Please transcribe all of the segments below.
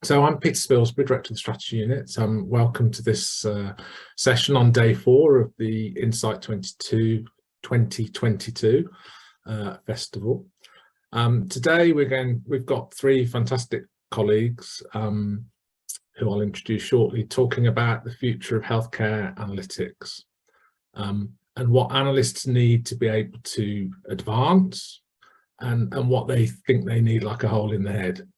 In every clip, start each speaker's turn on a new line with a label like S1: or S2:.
S1: So I'm Peter Spilsbury, Director of the Strategy Unit. Welcome to this session on day 4 of the Insight 2022 festival. Today we've got 3 fantastic colleagues who I'll introduce shortly, talking about the future of healthcare analytics and what analysts need to be able to advance and what they think they need like a hole in the head.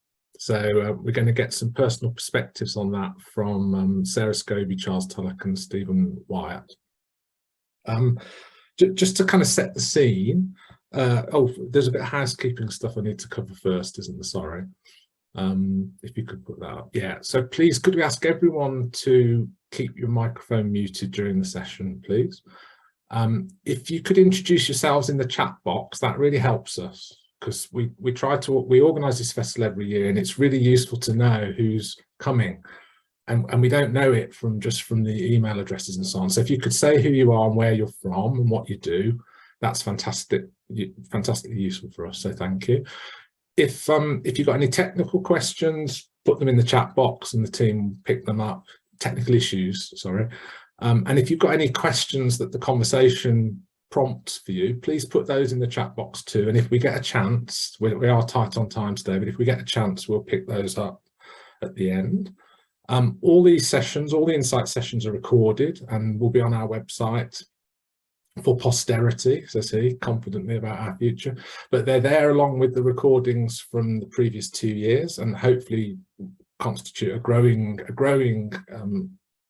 S1: So we're going to get some personal perspectives on that from Sarah Scobie, Charles Tallack and Stephen Wyatt. Just to kind of set the scene, there's a bit of housekeeping stuff I need to cover first, isn't there? Sorry. If you could put that up. Yeah, so please could we ask everyone to keep your microphone muted during the session, please. If you could introduce yourselves in the chat box, that really helps us, because we organise this festival every year, and it's really useful to know who's coming, and we don't know it from the email addresses and so on. So if you could say who you are and where you're from and what you do, that's fantastically useful for us, so thank you. If you've got any technical questions, put them in the chat box and the team will pick them up. Technical issues, sorry. And if you've got any questions that the conversation prompts for you, please put those in the chat box too. And if we get a chance, we are tight on time today, but if we get a chance, we'll pick those up at the end. All these sessions, all the Insight sessions are recorded and will be on our website for posterity, so see confidently about our future, but they're there along with the recordings from the previous 2 years, and hopefully constitute a growing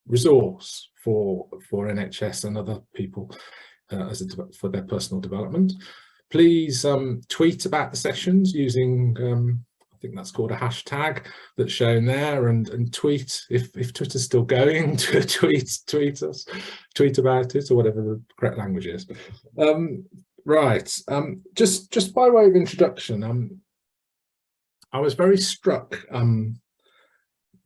S1: resource for NHS and other people for their personal development. Please tweet about the sessions using I think that's called a hashtag that's shown there, and tweet if Twitter's still going to tweet us, tweet about it, or whatever the correct language is. Just by way of introduction, I was very struck.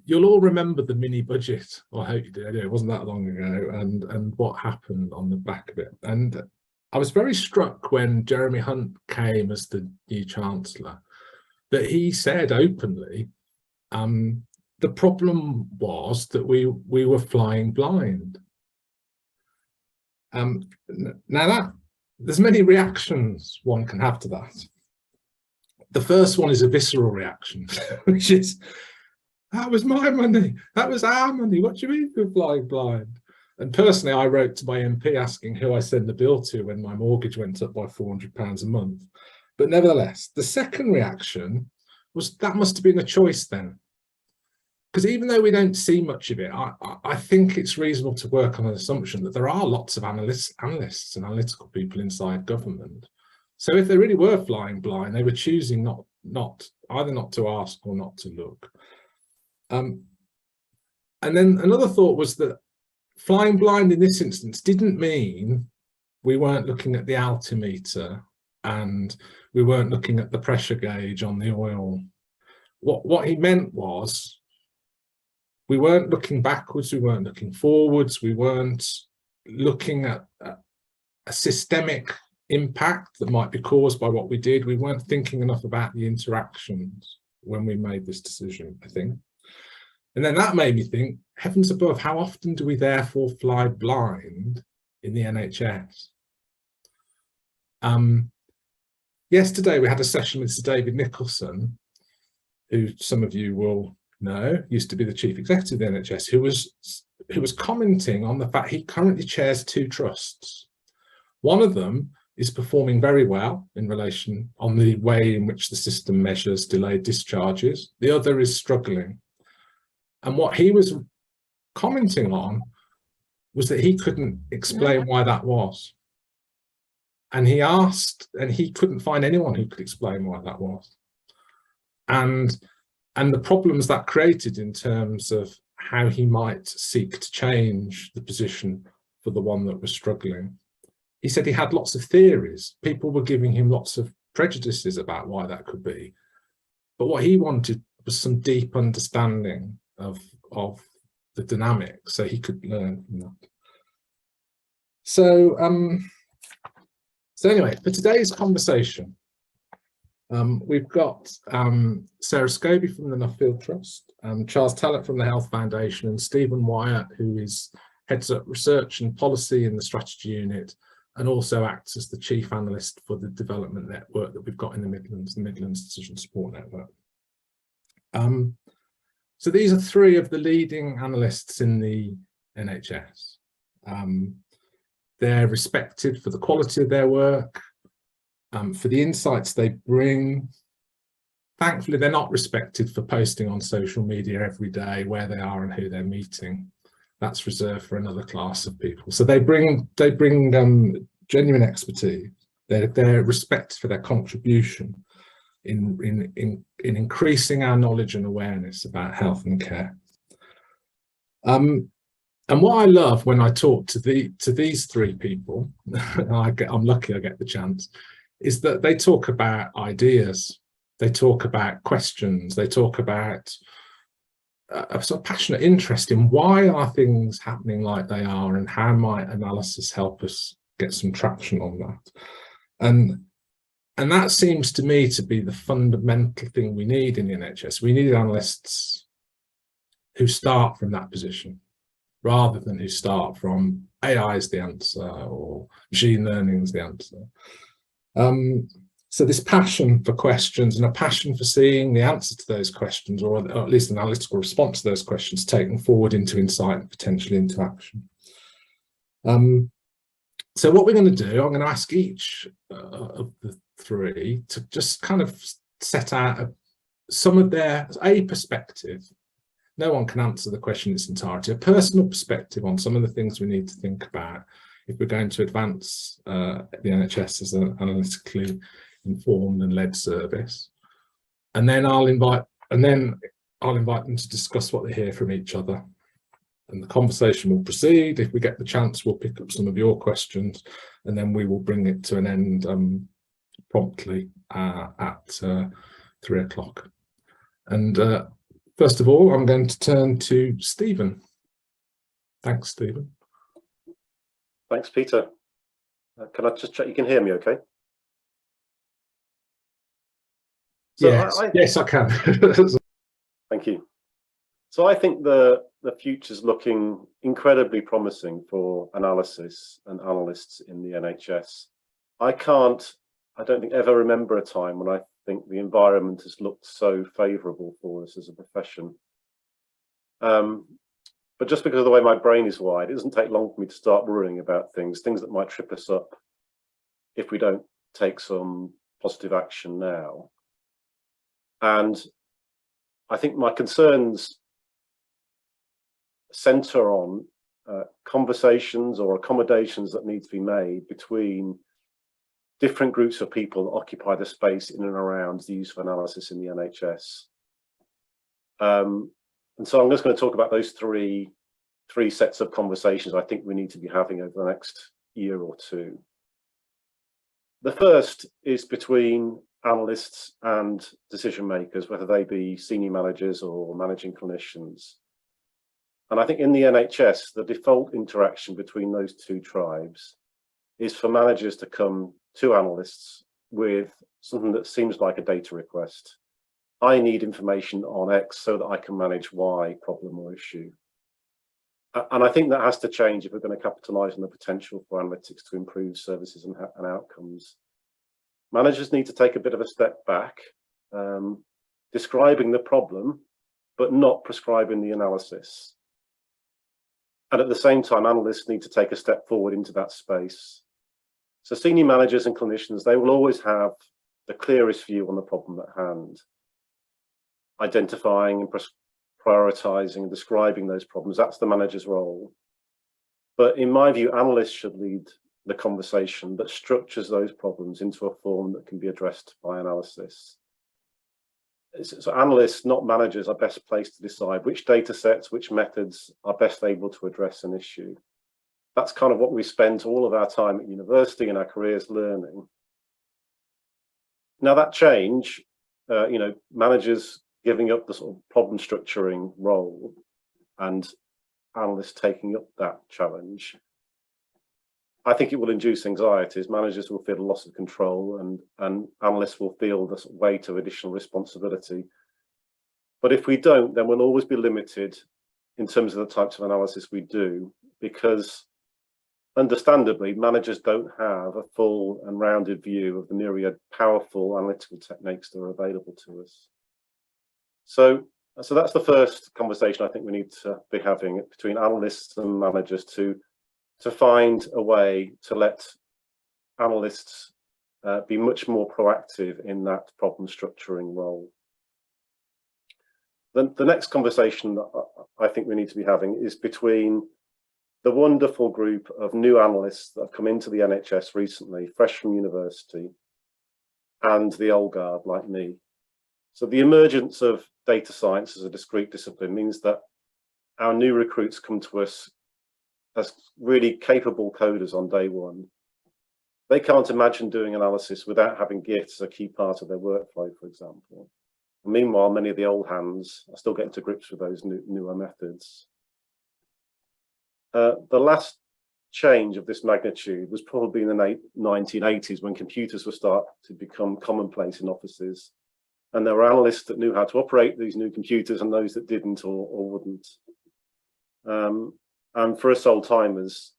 S1: You'll all remember the mini budget, or I hope you do. Anyway, it wasn't that long ago, and what happened on the back of it. And I was very struck when Jeremy Hunt came as the new Chancellor, that he said openly, the problem was that we were flying blind. Now there's many reactions one can have to that. The first one is a visceral reaction, which is, that was my money, that was our money, what do you mean we're flying blind? And personally, I wrote to my MP asking who I send the bill to when my mortgage went up by £400 a month. But nevertheless, the second reaction was that must have been a choice then. Because even though we don't see much of it, I think it's reasonable to work on an assumption that there are lots of analysts and analytical people inside government. So if they really were flying blind, they were choosing either not to ask or not to look. And then another thought was that flying blind in this instance didn't mean we weren't looking at the altimeter and we weren't looking at the pressure gauge on the oil. What he meant was we weren't looking backwards, we weren't looking forwards, we weren't looking at a systemic impact that might be caused by what we did. We weren't thinking enough about the interactions when we made this decision, I think. And then that made me think, heavens above, how often do we therefore fly blind in the NHS? Yesterday we had a session with Sir David Nicholson, who some of you will know, used to be the Chief Executive of the NHS, who was commenting on the fact he currently chairs 2 trusts. One of them is performing very well in relation on the way in which the system measures delayed discharges. The other is struggling. And what he was commenting on was that he couldn't explain why that was. And he asked, and he couldn't find anyone who could explain why that was. And the problems that created in terms of how he might seek to change the position for the one that was struggling. He said he had lots of theories. People were giving him lots of prejudices about why that could be. But what he wanted was some deep understanding of the dynamic, so he could learn from that. So anyway, for today's conversation, We've got Sarah Scobie from the Nuffield Trust, Charles Tallack from the Health Foundation, and Stephen Wyatt, who heads up research and policy in the strategy unit, and also acts as the chief analyst for the development network that we've got in the Midlands Decision Support Network. So these are three of the leading analysts in the NHS. They're respected for the quality of their work, for the insights they bring. Thankfully, they're not respected for posting on social media every day where they are and who they're meeting. That's reserved for another class of people. So they bring genuine expertise. They're respected for their contribution in increasing our knowledge and awareness about health and care. And what I love when I talk to these three people, I'm lucky I get the chance, is that they talk about ideas, they talk about questions, they talk about a sort of passionate interest in why are things happening like they are, and how might analysis help us get some traction on that. And that seems to me to be the fundamental thing we need in the NHS. We need analysts who start from that position, rather than who start from AI is the answer or machine learning is the answer. So this passion for questions and a passion for seeing the answer to those questions, or at least an analytical response to those questions, taken forward into insight and potentially into action. So what we're going to do, I'm going to ask each of the three to just kind of set out some of their perspective. No one can answer the question in its entirety, a personal perspective on some of the things we need to think about if we're going to advance the NHS as an analytically informed and led service. And then I'll invite them to discuss what they hear from each other. And the conversation will proceed. If we get the chance, we'll pick up some of your questions, and then we will bring it to an end promptly at 3 o'clock. And first of all, I'm going to turn to Stephen. Thanks, Stephen.
S2: Thanks, Peter. Can I just check you can hear me okay?
S1: So yes, I can.
S2: Thank you. So I think the future's looking incredibly promising for analysis and analysts in the NHS. I don't think ever remember a time when I think the environment has looked so favourable for us as a profession. But just because of the way my brain is wired, it doesn't take long for me to start worrying about things that might trip us up if we don't take some positive action now. And I think my concerns centre on conversations or accommodations that need to be made between different groups of people that occupy the space in and around the use of analysis in the NHS. And so I'm just going to talk about those three sets of conversations I think we need to be having over the next year or two. The first is between analysts and decision makers, whether they be senior managers or managing clinicians. And I think in the NHS, the default interaction between those two tribes is for managers to come to analysts with something that seems like a data request. I need information on X so that I can manage Y problem or issue. And I think that has to change if we're going to capitalise on the potential for analytics to improve services and outcomes. Managers need to take a bit of a step back, describing the problem, but not prescribing the analysis. And at the same time, analysts need to take a step forward into that space. So senior managers and clinicians, they will always have the clearest view on the problem at hand, identifying and prioritising and describing those problems. That's the manager's role. But in my view, analysts should lead the conversation that structures those problems into a form that can be addressed by analysis. So analysts, not managers, are best placed to decide which data sets, which methods are best able to address an issue. That's kind of what we spent all of our time at university and our careers learning. Now that change, managers giving up the sort of problem structuring role and analysts taking up that challenge I think it will induce anxieties. Managers will feel a loss of control, and analysts will feel the weight of additional responsibility. But if we don't, then we'll always be limited in terms of the types of analysis we do, because understandably, managers don't have a full and rounded view of the myriad powerful analytical techniques that are available to us. So that's the first conversation I think we need to be having between analysts and managers to find a way to let analysts be much more proactive in that problem structuring role. Then the next conversation that I think we need to be having is between the wonderful group of new analysts that have come into the NHS recently, fresh from university, and the old guard like me. So the emergence of data science as a discrete discipline means that our new recruits come to us as really capable coders on day one. They can't imagine doing analysis without having Git as a key part of their workflow, for example. And meanwhile, many of the old hands are still getting to grips with those newer methods. The last change of this magnitude was probably in the 1980s, when computers were starting to become commonplace in offices. And there were analysts that knew how to operate these new computers and those that didn't or wouldn't. And for us old timers,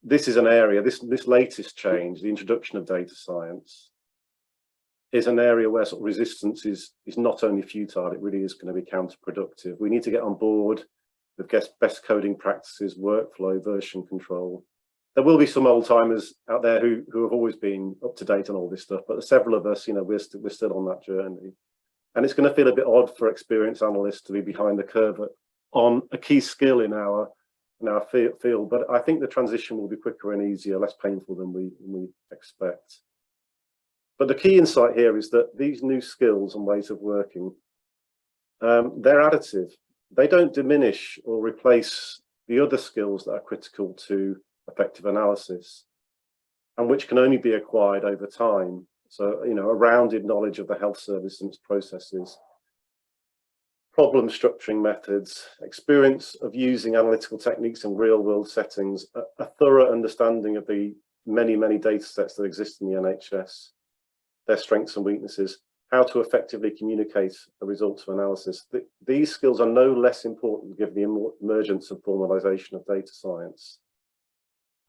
S2: this is an area, this latest change, the introduction of data science, is an area where sort of resistance is not only futile, it really is going to be counterproductive. We need to get on board with best coding practices, workflow, version control. There will be some old timers out there who have always been up to date on all this stuff, but several of us, we're still on that journey. And it's going to feel a bit odd for experienced analysts to be behind the curve on a key skill in our field, but I think the transition will be quicker and easier, less painful than we expect. But the key insight here is that these new skills and ways of working, they're additive. They don't diminish or replace the other skills that are critical to effective analysis, and which can only be acquired over time. So, a rounded knowledge of the health service and its processes, problem structuring methods, experience of using analytical techniques in real-world settings, a thorough understanding of the many, many data sets that exist in the NHS, their strengths and weaknesses, how to effectively communicate the results of analysis. These skills are no less important given the emergence of formalization of data science.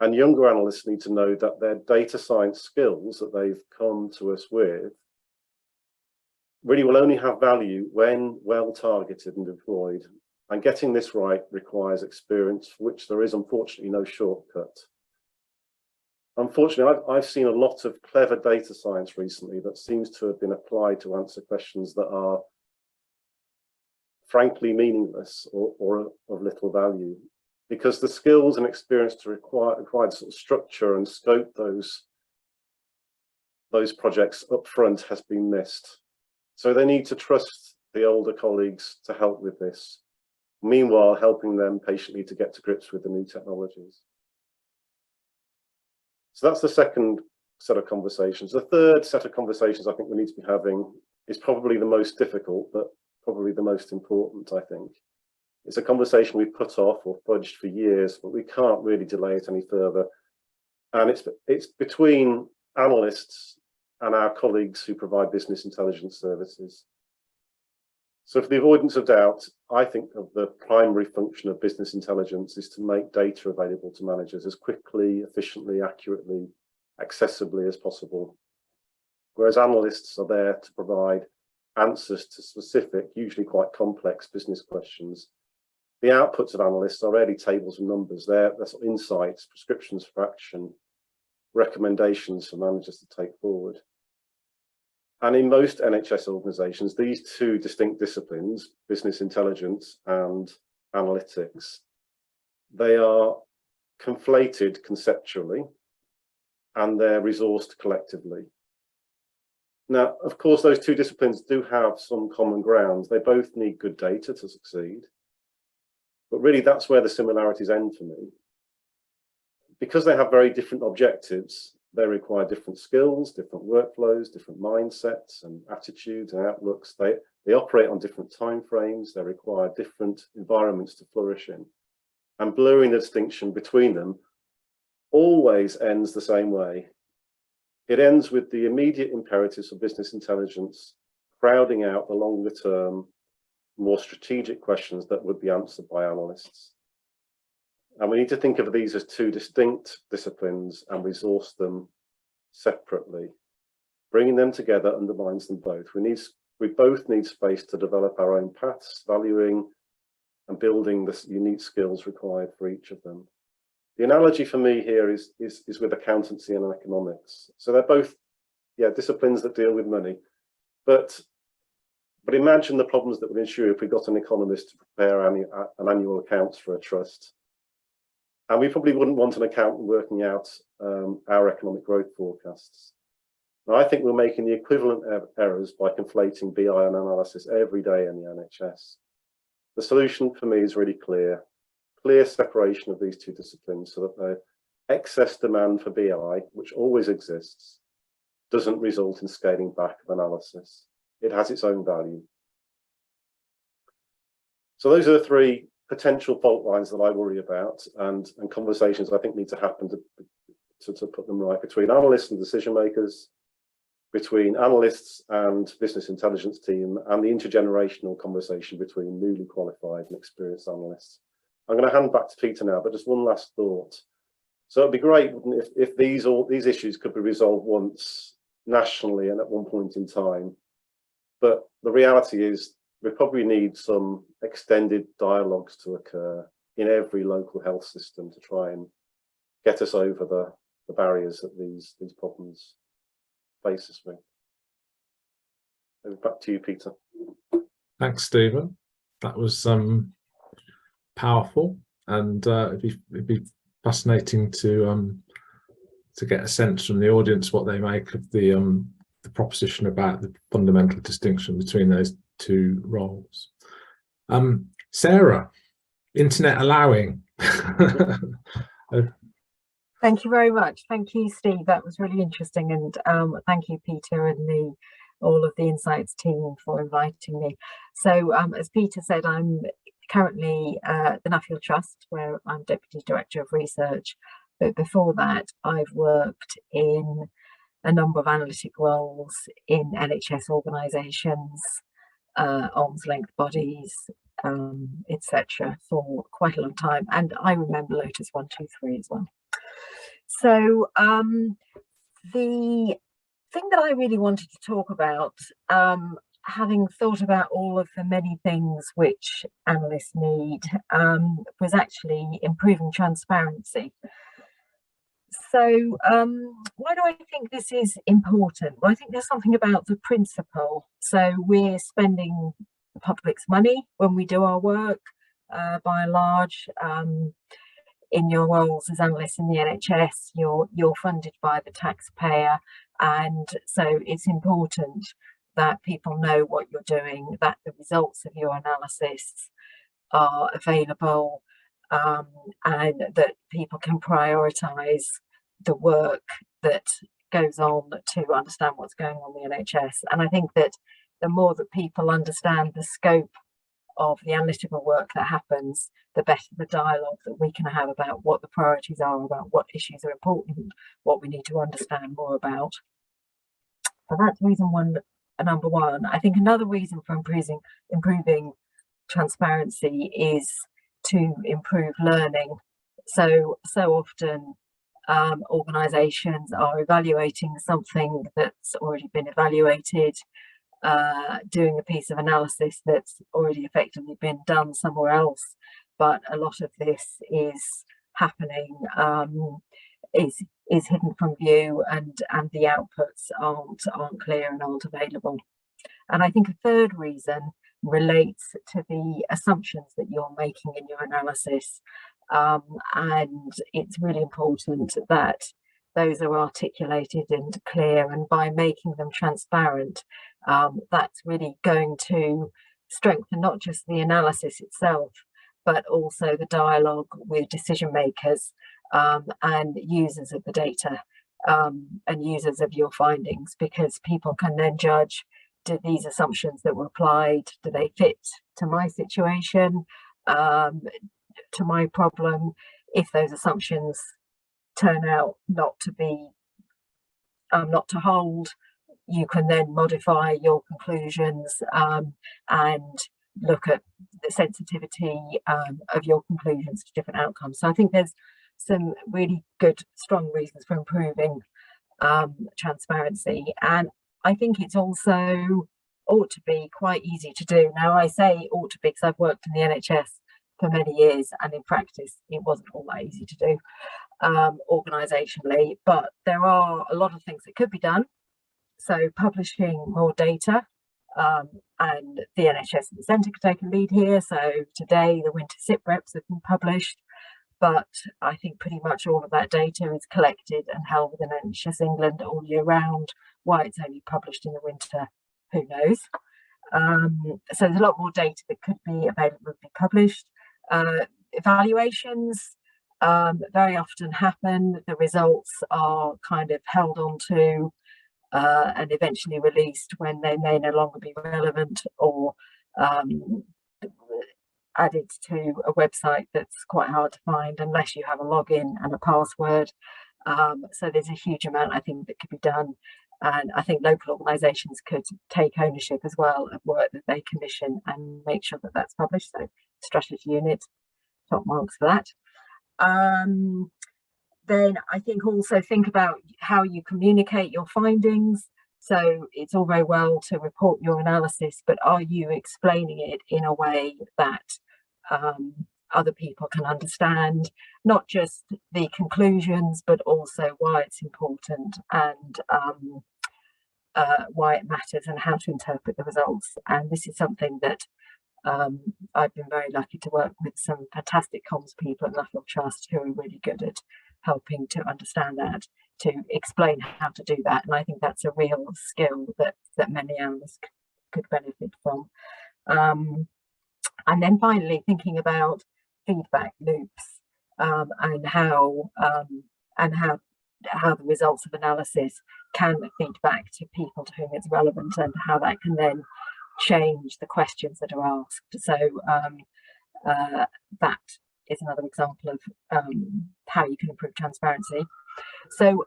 S2: And younger analysts need to know that their data science skills that they've come to us with really will only have value when well targeted and deployed. And getting this right requires experience, for which there is unfortunately no shortcut. Unfortunately, I've seen a lot of clever data science recently that seems to have been applied to answer questions that are frankly meaningless or of little value, because the skills and experience to require sort of structure and scope those projects up front has been missed. So they need to trust the older colleagues to help with this, meanwhile helping them patiently to get to grips with the new technologies. So that's the second set of conversations. The third set of conversations I think we need to be having is probably the most difficult, but probably the most important, I think. It's a conversation we put off or fudged for years, but we can't really delay it any further. And it's between analysts and our colleagues who provide business intelligence services. So for the avoidance of doubt, I think of the primary function of business intelligence is to make data available to managers as quickly, efficiently, accurately, accessibly as possible. Whereas analysts are there to provide answers to specific, usually quite complex business questions. The outputs of analysts are rarely tables and numbers. They're sort of insights, prescriptions for action, recommendations for managers to take forward. And in most NHS organisations, these two distinct disciplines, business intelligence and analytics, they are conflated conceptually and they're resourced collectively. Now, of course, those two disciplines do have some common grounds. They both need good data to succeed. But really, that's where the similarities end for me. Because they have very different objectives, they require different skills, different workflows, different mindsets and attitudes and outlooks. They operate on different timeframes. They require different environments to flourish in. And blurring the distinction between them always ends the same way. It ends with the immediate imperatives of business intelligence crowding out the longer term, more strategic questions that would be answered by analysts. And we need to think of these as two distinct disciplines and resource them separately. Bringing them together undermines them both. We both need space to develop our own paths, valuing and building the unique skills required for each of them. The analogy for me here is with accountancy and economics. So they're both, disciplines that deal with money. But imagine the problems that would ensue if we got an economist to prepare an annual accounts for a trust. And we probably wouldn't want an accountant working out our economic growth forecasts. Now, I think we're making the equivalent errors by conflating BI and analysis every day in the NHS. The solution for me is really clear separation of these two disciplines so that the excess demand for BI, which always exists, doesn't result in scaling back of analysis. It has its own value. So those are the three potential fault lines that I worry about, and conversations I think need to happen to put them right between analysts and decision makers, between analysts and business intelligence team, and the intergenerational conversation between newly qualified and experienced analysts. I'm going to hand back to Peter now, but just one last thought. So it'd be great if these issues could be resolved once nationally and at one point in time. But the reality is we probably need some extended dialogues to occur in every local health system to try and get us over the barriers that these problems face us with. Back to you, Peter.
S1: Thanks, Stephen. That was powerful, and it'd be fascinating to get a sense from the audience what they make of the proposition about the fundamental distinction between those two roles. Sarah, internet allowing.
S3: Thank you very much. Thank you, Steve. That was really interesting, and thank you, Peter, and all of the Insights team for inviting me. So, as Peter said, I'm currently at the Nuffield Trust, where I'm Deputy Director of Research. But before that, I've worked in a number of analytic roles in NHS organisations, arm's length bodies, etc., for quite a long time. And I remember Lotus 123 as well. So the thing that I really wanted to talk about, having thought about all of the many things which analysts need, was actually improving transparency. So why do I think this is important? Well, I think there's something about the principle. So we're spending the public's money when we do our work, by and large. In your roles as analysts in the NHS, you're funded by the taxpayer, and so it's important that people know what you're doing, that the results of your analysis are available, and that people can prioritise the work that goes on to understand what's going on in the NHS. And I think that the more that people understand the scope of the analytical work that happens, the better the dialogue that we can have about what the priorities are, about what issues are important, what we need to understand more about. So that's reason number one. I think another reason for improving transparency is to improve learning. So often organisations are evaluating something that's already been evaluated, doing a piece of analysis that's already effectively been done somewhere else, but a lot of this is happening, is hidden from view, and the outputs aren't clear and aren't available. And I think a third reason relates to the assumptions that you're making in your analysis, and it's really important that those are articulated and clear, and by making them transparent, that's really going to strengthen not just the analysis itself, but also the dialogue with decision makers and users of the data, and users of your findings, because people can then judge, do these assumptions that were applied, do they fit to my situation, to my problem? If those assumptions turn out not to be not to hold, you can then modify your conclusions and look at the sensitivity of your conclusions to different outcomes. So I think there's some really good, strong reasons for improving transparency. And I think it's also ought to be quite easy to do. Now, I say ought to be because I've worked in the NHS for many years, and in practice, it wasn't all that easy to do organisationally. But there are a lot of things that could be done. So publishing more data, and the NHS and the centre could take a lead here. So today the winter SIP reps have been published, but I think pretty much all of that data is collected and held within NHS England all year round. Why it's only published in the winter, who knows? So there's a lot more data that could be available to be published. Evaluations very often happen. The results are kind of held on to and eventually released when they may no longer be relevant, or added to a website that's quite hard to find unless you have a login and a password. So there's a huge amount, I think, that could be done. And I think local organisations could take ownership as well of work that they commission and make sure that that's published. So strategy unit, top marks for that. Then I think also think about how you communicate your findings. So it's all very well to report your analysis, but are you explaining it in a way that other people can understand, not just the conclusions, but also why it's important and why it matters and how to interpret the results. And this is something that I've been very lucky to work with some fantastic comms people at Nuffield Trust who are really good at helping to understand that, to explain how to do that. And I think that's a real skill that many analysts could benefit from. And then finally, thinking about feedback loops and how the results of analysis can feed back to people to whom it's relevant, and how that can then change the questions that are asked. So that is another example of how you can improve transparency. So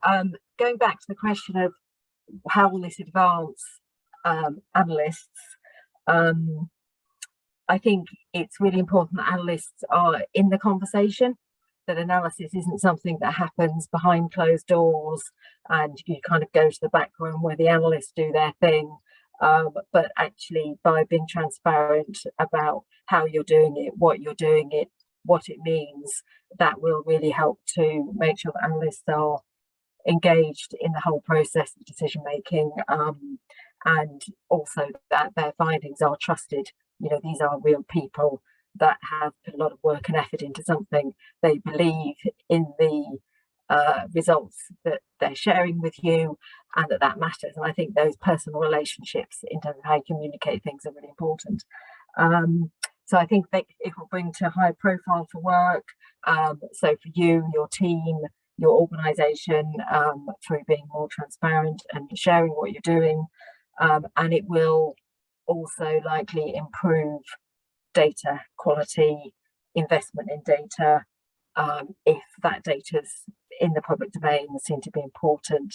S3: going back to the question of how will this advance analysts, I think it's really important that analysts are in the conversation, that analysis isn't something that happens behind closed doors and you kind of go to the back room where the analysts do their thing. But actually, by being transparent about how you're doing it, what you're doing it, what it means, that will really help to make sure that analysts are engaged in the whole process of decision making, and also that their findings are trusted. You know, these are real people that have put a lot of work and effort into something. They believe in the results that they're sharing with you, and that matters. And I think those personal relationships in terms of how you communicate things are really important. So I think it will bring to high profile for work. So for you, your team, your organisation, through being more transparent and sharing what you're doing. And it will also likely improve data quality, investment in data, if that data's in the public domain, seem to be important,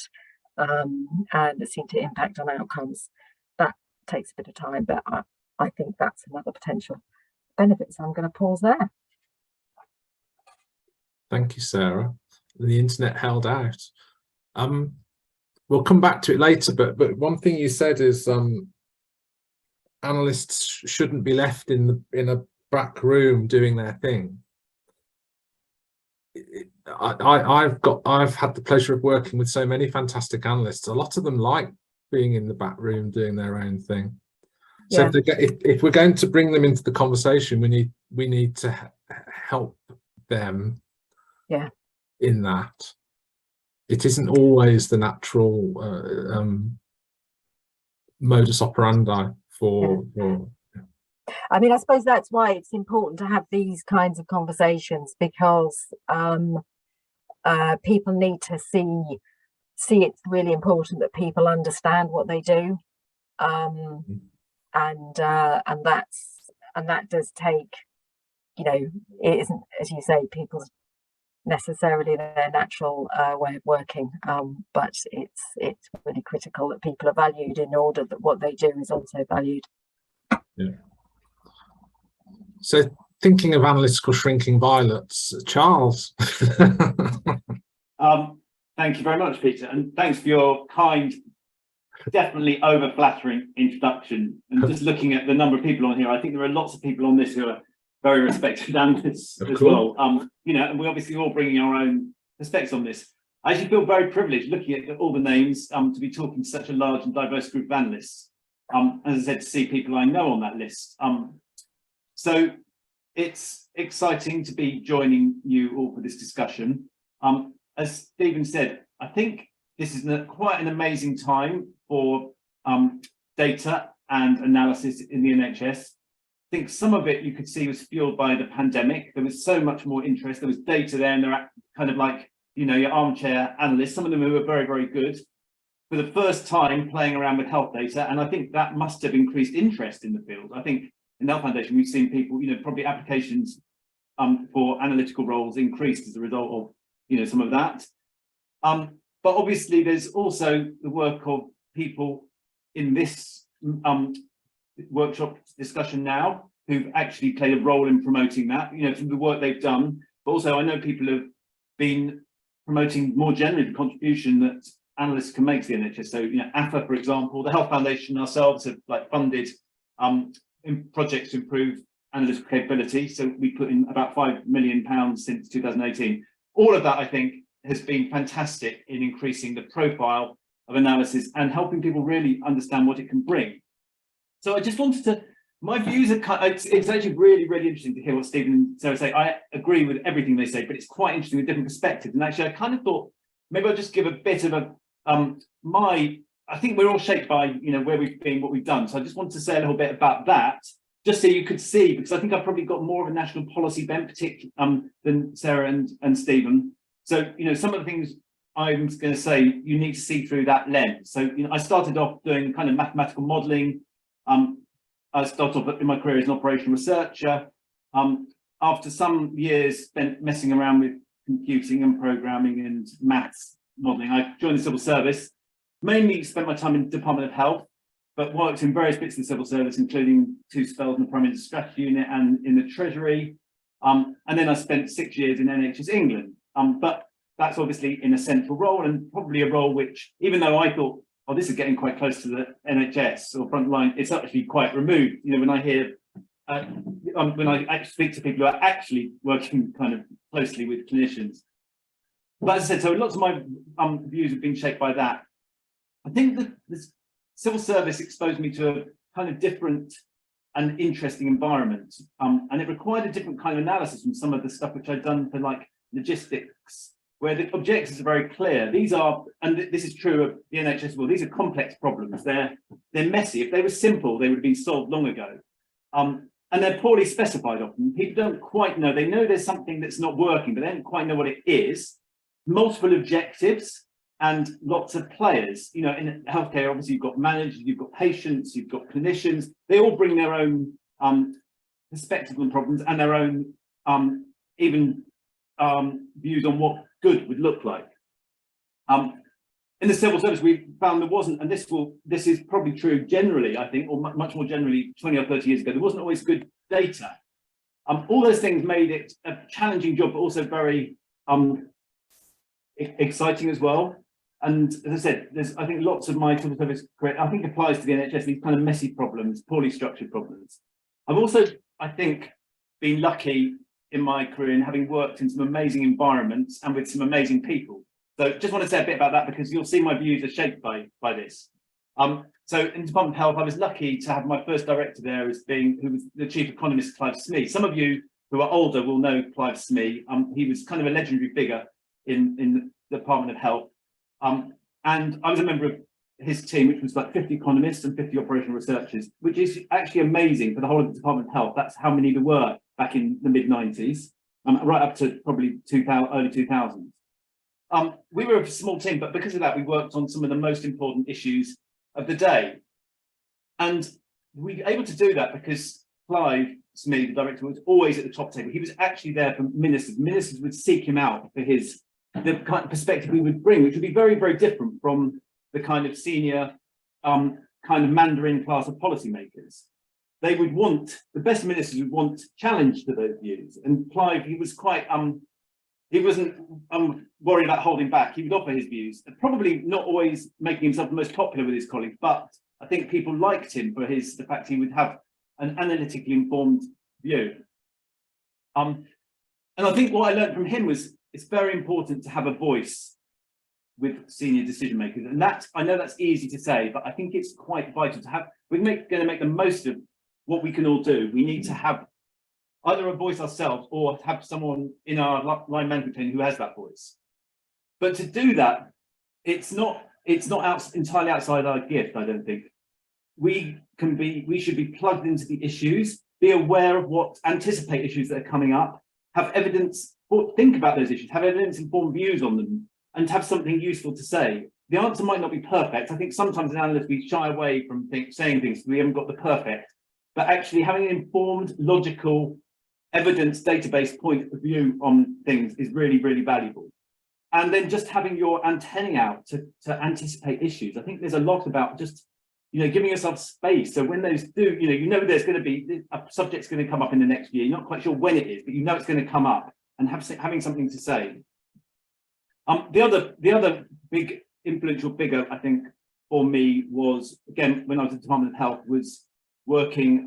S3: and seem to impact on outcomes. That takes a bit of time, but I think that's another potential benefit. So I'm going to pause there.
S1: Thank you, Sarah. The internet held out. We'll come back to it later, but one thing you said is analysts shouldn't be left in a back room doing their thing. I've had the pleasure of working with so many fantastic analysts. A lot of them like being in the back room doing their own thing. So yeah. If we're going to bring them into the conversation, we need to help them. Yeah. In that, it isn't always the natural modus operandi for.
S3: I mean, I suppose that's why it's important to have these kinds of conversations, because people need to see it's really important that people understand what they do, and that does take, you know, it isn't, as you say, people's necessarily their natural way of working, but it's really critical that people are valued in order that what they do is also valued.
S1: Yeah. So thinking of analytical shrinking violets, Charles.
S4: Thank you very much, Peter, and thanks for your kind, definitely over-flattering introduction. And just looking at the number of people on here, I think there are lots of people on this who are very respected analysts as well. You know, and we're obviously all bringing our own perspectives on this. I actually feel very privileged looking at all the names to be talking to such a large and diverse group of analysts. As I said, to see people I know on that list. So it's exciting to be joining you all for this discussion. As Stephen said, I think this is quite an amazing time for data and analysis in the NHS. I think some of it you could see was fueled by the pandemic. There was so much more interest. There was data there, and they're kind of like, you know, your armchair analysts, some of them who were very, very good, for the first time playing around with health data. And I think that must have increased interest in the field. I think in the Health Foundation, we've seen people, you know, probably applications for analytical roles increased as a result of, you know, some of that. But obviously there's also the work of people in this workshop discussion now who've actually played a role in promoting that, you know, from the work they've done. But also I know people have been promoting more generally the contribution that analysts can make to the NHS. So, you know, AFA, for example, the Health Foundation ourselves have like funded in projects to improve analytical capability. So we put in about £5 million since 2018. All of that, I think, has been fantastic in increasing the profile of analysis and helping people really understand what it can bring. So I just wanted to, my views are it's actually really, really interesting to hear what Stephen and Sarah say. I agree with everything they say, but it's quite interesting with different perspectives. And actually, I kind of thought maybe I'll just give a bit of a, I think we're all shaped by, you know, where we've been, what we've done. So I just wanted to say a little bit about that, just so you could see, because I think I've probably got more of a national policy bent, particularly than Sarah and Stephen. So, you know, some of the things I'm going to say, you need to see through that lens. So, you know, I started off doing kind of mathematical modelling. I started off in my career as an operational researcher. After some years spent messing around with computing and programming and maths modelling, I joined the civil service. Mainly spent my time in the Department of Health, but worked in various bits of the civil service, including 2 spells in the Prime Minister's Strategy Unit and in the Treasury. And then I spent 6 years in NHS England. But that's obviously in a central role, and probably a role which, even though I thought, oh, this is getting quite close to the NHS or frontline, it's actually quite removed. You know, when I hear, when I actually speak to people who are actually working kind of closely with clinicians. But as I said, so lots of my views have been shaped by that. I think that the civil service exposed me to a kind of different and interesting environment, and it required a different kind of analysis from some of the stuff which I'd done for like logistics, where the objectives are very clear. These are, and this is true of the NHS, well, these are complex problems. They're messy. If they were simple, they would have been solved long ago. And they're poorly specified often. People don't quite know. They know there's something that's not working, but they don't quite know what it is. Multiple objectives and lots of players. You know, in healthcare, obviously you've got managers, you've got patients, you've got clinicians. They all bring their own perspectives on problems and their own even views on what good would look like. In the civil service, we found there wasn't, and this is probably true generally, I think, or much more generally 20 or 30 years ago, there wasn't always good data. All those things made it a challenging job, but also very exciting as well. And as I said, there's, I think, lots of my civil service career, I think, applies to the NHS, these kind of messy problems, poorly structured problems. I've also, I think, been lucky in my career in having worked in some amazing environments and with some amazing people. So just want to say a bit about that, because you'll see my views are shaped by this. So in the Department of Health, I was lucky to have my first director there as being, who was the chief economist, Clive Smee. Some of you who are older will know Clive Smee. He was kind of a legendary figure in the Department of Health. And I was a member of his team, which was like 50 economists and 50 operational researchers, which is actually amazing for the whole of the Department of Health. That's how many there were back in the mid-90s, right up to probably early 2000s. We were a small team, but because of that, we worked on some of the most important issues of the day. And we were able to do that because Clive Smee, the director, was always at the top table. He was actually there for ministers. Ministers would seek him out for the kind of perspective he would bring, which would be very, very different from the kind of senior kind of Mandarin class of policymakers. They would want, the best ministers would want challenge to those views. And Clive, he was quite, he wasn't worried about holding back. He would offer his views, probably not always making himself the most popular with his colleagues, but I think people liked him for the fact he would have an analytically informed view. And I think what I learned from him was it's very important to have a voice with senior decision makers. And that, I know that's easy to say, but I think it's quite vital to have. We're going to make the most of what we can all do. We need to have either a voice ourselves or have someone in our line management team who has that voice. But to do that, it's not entirely outside our gift, I don't think. We should be plugged into the issues, be aware of anticipate issues that are coming up, have evidence, think about those issues, have evidence-informed views on them, and have something useful to say. The answer might not be perfect. I think sometimes in analysts we shy away from saying things, we haven't got the perfect, but actually having an informed, logical, evidence database point of view on things is really, really valuable. And then just having your antennae out to anticipate issues. I think there's a lot about just, giving yourself space. So when those do, there's going to be a subject's going to come up in the next year. You're not quite sure when it is, but it's going to come up, and having something to say. The other big influential figure, I think, for me was, again, when I was at the Department of Health, was working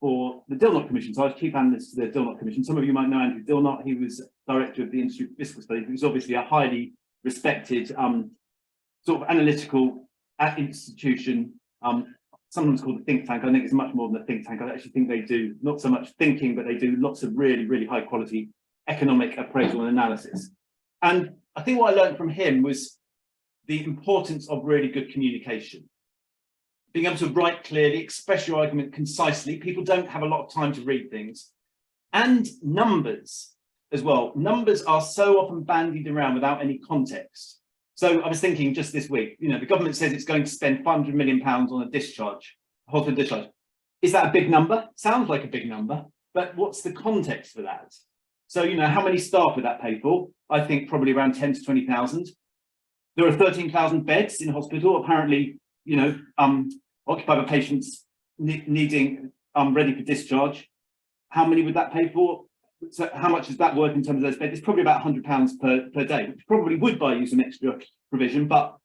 S4: for the Dilnot Commission. So I was chief analyst to the Dilnot Commission. Some of you might know Andrew Dilnot. He was director of the Institute for Fiscal Studies. He was obviously a highly respected sort of analytical institution, sometimes called a think tank. I think it's much more than a think tank. I actually think they do not so much thinking, but they do lots of really, really high quality economic appraisal and analysis. And I think what I learned from him was the importance of really good communication. Being able to write clearly, express your argument concisely. People don't have a lot of time to read things. And numbers as well. Numbers are so often bandied around without any context. So I was thinking just this week, the government says it's going to spend £500 million on a discharge, a hospital discharge. Is that a big number? Sounds like a big number, but what's the context for that? So, how many staff would that pay for? I think probably around 10 to 20,000. There are 13,000 beds in hospital, apparently, occupied by patients needing, ready for discharge. How many would that pay for? So how much is that worth in terms of those beds? It's probably about £100 per day, which probably would buy you some extra provision, but,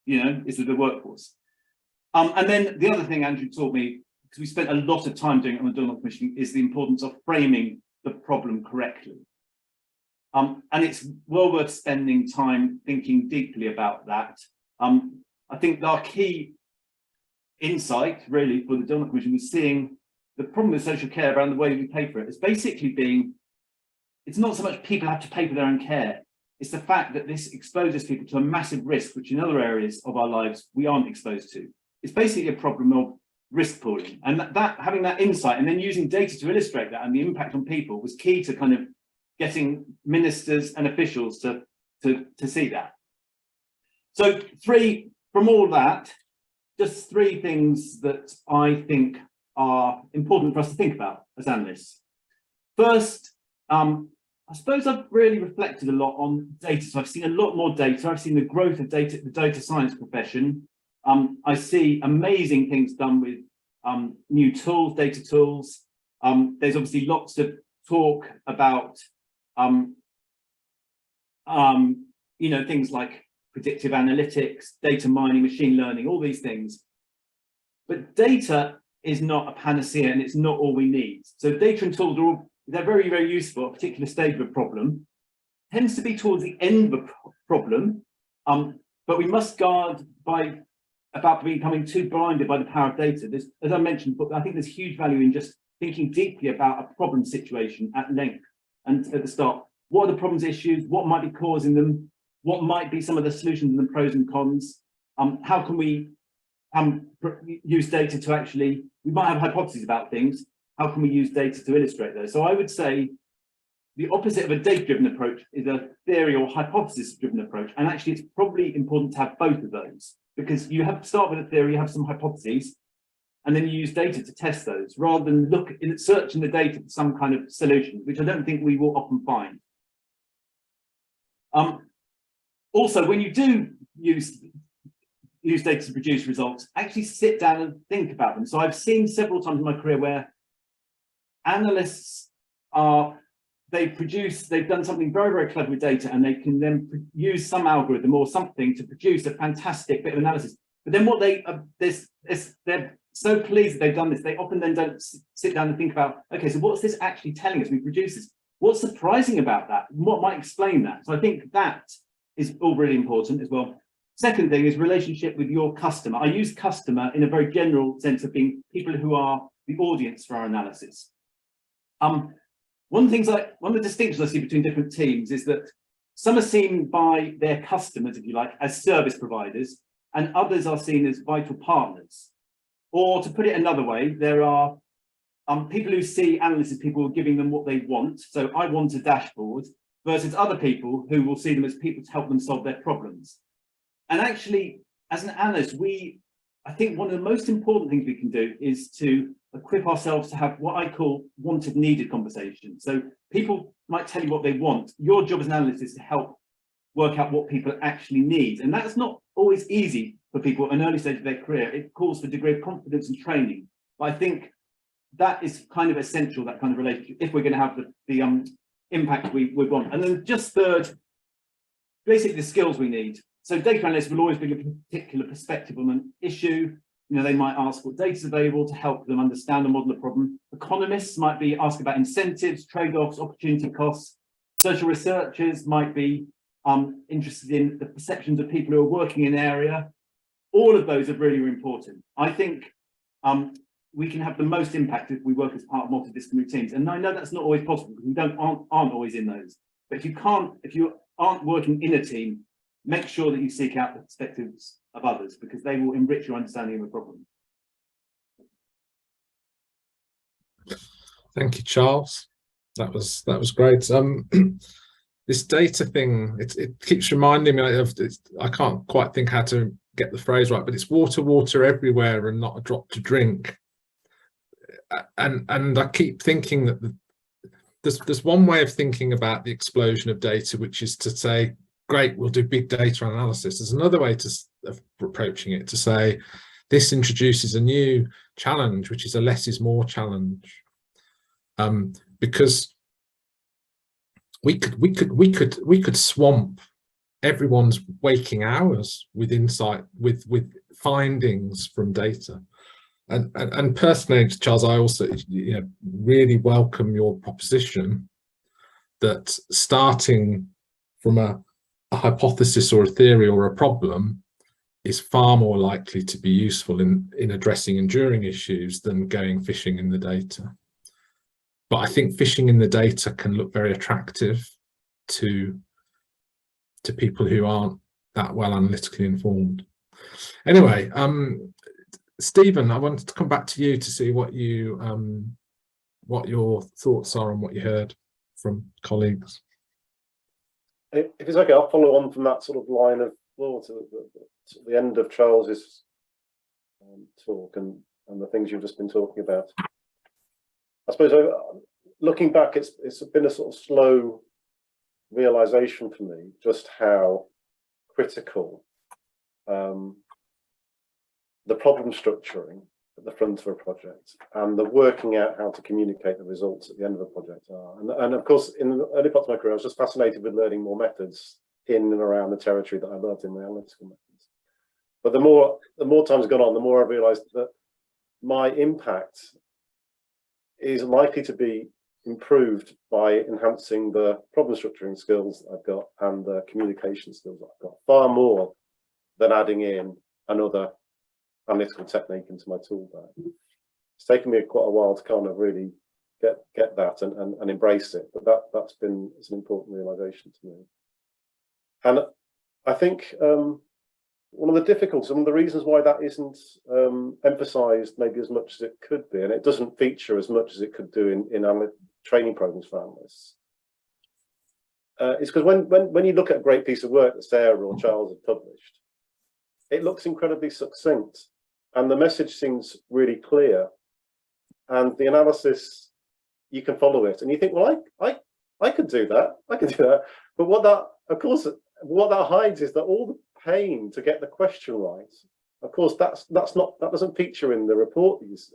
S4: is the workforce. And then the other thing Andrew taught me, because we spent a lot of time doing it on the Dilnot Commission, is the importance of framing the problem correctly. And it's well worth spending time thinking deeply about that. I think our key insight, really, for the Dilnot Commission was seeing the problem with social care around the way we pay for it. It's basically it's not so much people have to pay for their own care. It's the fact that this exposes people to a massive risk, which in other areas of our lives we aren't exposed to. It's basically a problem of risk pooling, and that having that insight and then using data to illustrate that and the impact on people was key to kind of getting ministers and officials to see that. So from all that, just three things that I think are important for us to think about as analysts. First, I suppose I've really reflected a lot on data. So I've seen a lot more data. I've seen the growth of data, the data science profession. I see amazing things done with new tools, data tools. There's obviously lots of talk about, things like predictive analytics, data mining, machine learning, all these things. But data is not a panacea, and it's not all we need. So data and tools they're very, very useful at a particular stage of a problem. Tends to be towards the end of a problem, but we must guard about becoming too blinded by the power of data. As I mentioned, I think there's huge value in just thinking deeply about a problem situation at length and at the start. What are the problems, issues? What might be causing them? What might be some of the solutions and the pros and cons? How can we use data to actually, we might have hypotheses about things. How can we use data to illustrate those? So I would say the opposite of a data-driven approach is a theory or hypothesis-driven approach. And actually, it's probably important to have both of those, because you have to start with a theory, you have some hypotheses, and then you use data to test those, rather than searching the data for some kind of solution, which I don't think we will often find. Also, when you do use data to produce results, actually sit down and think about them. So I've seen several times in my career where analysts they've done something very, very clever with data, and they can then use some algorithm or something to produce a fantastic bit of analysis. But then what they're so pleased that they've done this, they often then don't sit down and think about, okay, so what's this actually telling us? We produce this. What's surprising about that? What might explain that? So I think that is all really important as well. Second thing is relationship with your customer. I use customer in a very general sense of being people who are the audience for our analysis. One of the distinctions I see between different teams is that some are seen by their customers, if you like, as service providers, and others are seen as vital partners. Or to put it another way, there are people who see analysts as people giving them what they want. So I want a dashboard, versus other people who will see them as people to help them solve their problems. And actually, as an analyst, I think one of the most important things we can do is to equip ourselves to have what I call wanted needed conversations. So people might tell you what they want. Your job as an analyst is to help work out what people actually need. And that's not always easy for people at an early stage of their career. It calls for a degree of confidence and training. But I think that is kind of essential, that kind of relationship, if we're going to have the impact we want. And then just third, basically the skills we need. So data analysts will always bring a particular perspective on an issue. You know, they might ask what data is available to help them understand and model the problem. Economists might be asking about incentives, trade-offs, opportunity costs. Social researchers might be interested in the perceptions of people who are working in an area. All of those are really, really important. I think we can have the most impact if we work as part of multidisciplinary teams. And I know that's not always possible because we aren't always in those. But if you aren't working in a team, make sure that you seek out the perspectives of others, because they will enrich your understanding of the problem.
S1: Thank you, Charles. That was great. This data thing, it keeps reminding me of, I can't quite think how to get the phrase right, but it's water everywhere and not a drop to drink. And I keep thinking that there's one way of thinking about the explosion of data, which is to say, great, we'll do big data analysis. There's another way of approaching it, to say this introduces a new challenge, which is a less is more challenge, because we could swamp everyone's waking hours with insight, with findings from data. And personally, Charles, I also really welcome your proposition that starting from a hypothesis or a theory or a problem is far more likely to be useful in addressing enduring issues than going fishing in the data. But I think fishing in the data can look very attractive to people who aren't that well analytically informed. Anyway, Stephen, I wanted to come back to you to see what your thoughts are on what you heard from colleagues.
S2: If it's okay, I'll follow on from that sort of line of thought at the end of Charles's talk and the things you've just been talking about. I suppose looking back, it's been a sort of slow realization for me just how critical the problem structuring at the front of a project and the working out how to communicate the results at the end of a project are. And of course, in the early parts of my career, I was just fascinated with learning more methods in and around the territory that I loved in the analytical methods. But the more time's gone on, the more I realized that my impact is likely to be improved by enhancing the problem structuring skills that I've got and the communication skills that I've got, far more than adding in another analytical technique into my tool bag. It's taken me quite a while to kind of really get that and embrace it, but it's an important realization to me. And I think one of the difficulties, one of the reasons why that isn't emphasized maybe as much as it could be, and it doesn't feature as much as it could do in training programs for analysts, is because when you look at a great piece of work that Sarah or Charles have published, it looks incredibly succinct. and the message seems really clear, and the analysis, you can follow it, and you think, well, I could do that, but what that hides is that all the pain to get the question right, of course, that doesn't feature in the report that you see,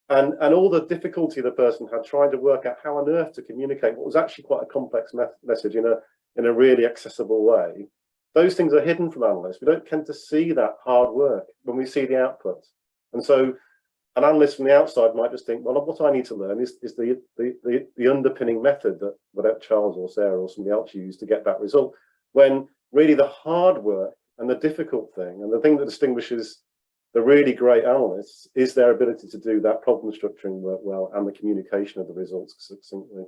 S2: and all the difficulty the person had trying to work out how on earth to communicate what was actually quite a complex message in a really accessible way. Those things are hidden from analysts. We don't tend to see that hard work when we see the output. And so an analyst from the outside might just think, well, what I need to learn is the underpinning method that Charles or Sarah or somebody else used to get that result, when really the hard work and the difficult thing, and the thing that distinguishes the really great analysts, is their ability to do that problem structuring work well and the communication of the results succinctly.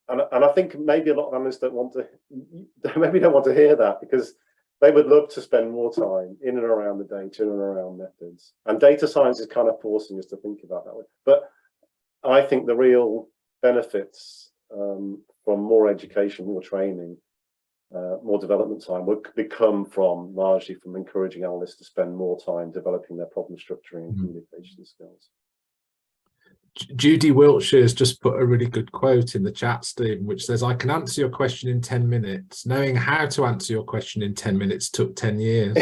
S2: And I think maybe a lot of analysts don't want to hear that, because they would love to spend more time in and around the data and around methods. And data science is kind of forcing us to think about that way. But I think the real benefits from more education, more training, more development time would come largely from encouraging analysts to spend more time developing their problem structuring and communication skills.
S1: Judy Wiltshire has just put a really good quote in the chat, Stephen, which says, I can answer your question in 10 minutes. Knowing how to answer your question in 10 minutes took 10 years.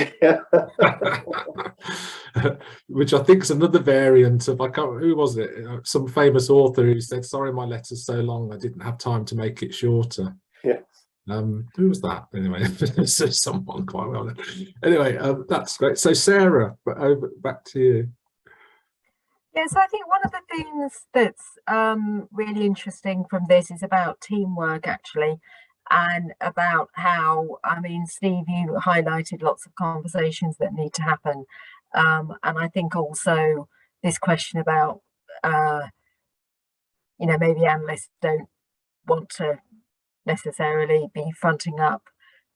S1: Which I think is another variant of, who was it? Some famous author who said, sorry, my letter's so long, I didn't have time to make it shorter.
S2: Yes.
S1: Who was that? Anyway, someone quite well known. Anyway, that's great. So Sarah, back to you.
S3: Yeah, so I think one of the things that's really interesting from this is about teamwork, actually, and about how, I mean, Steve, you highlighted lots of conversations that need to happen. And I think also this question about, maybe analysts don't want to necessarily be fronting up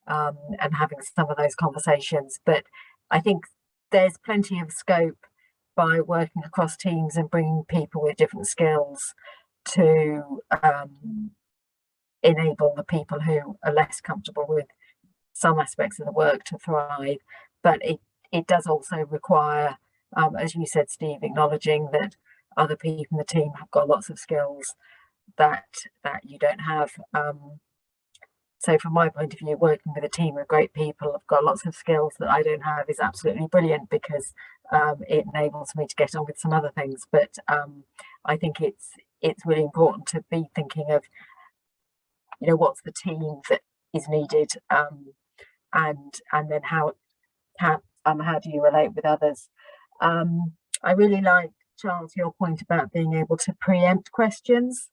S3: and having some of those conversations. But I think there's plenty of scope by working across teams and bringing people with different skills to enable the people who are less comfortable with some aspects of the work to thrive. But it does also require, as you said, Steve, acknowledging that other people in the team have got lots of skills that you don't have. So from my point of view, working with a team of great people who've got lots of skills that I don't have is absolutely brilliant, because it enables me to get on with some other things. But I think it's really important to be thinking of, what's the team that is needed, and then how do you relate with others. I really like, Charles, your point about being able to preempt questions.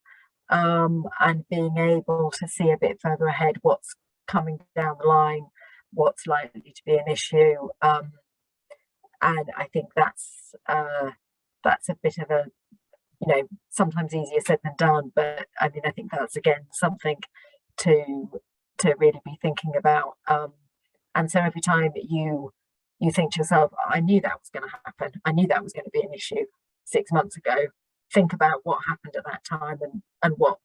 S3: And being able to see a bit further ahead what's coming down the line, what's likely to be an issue, and I think that's a bit of a, sometimes easier said than done, but I mean, I think that's again something to really be thinking about. And so every time you think to yourself, I knew that was going to happen, I knew that was going to be an issue 6 months ago, think about what happened at that time and what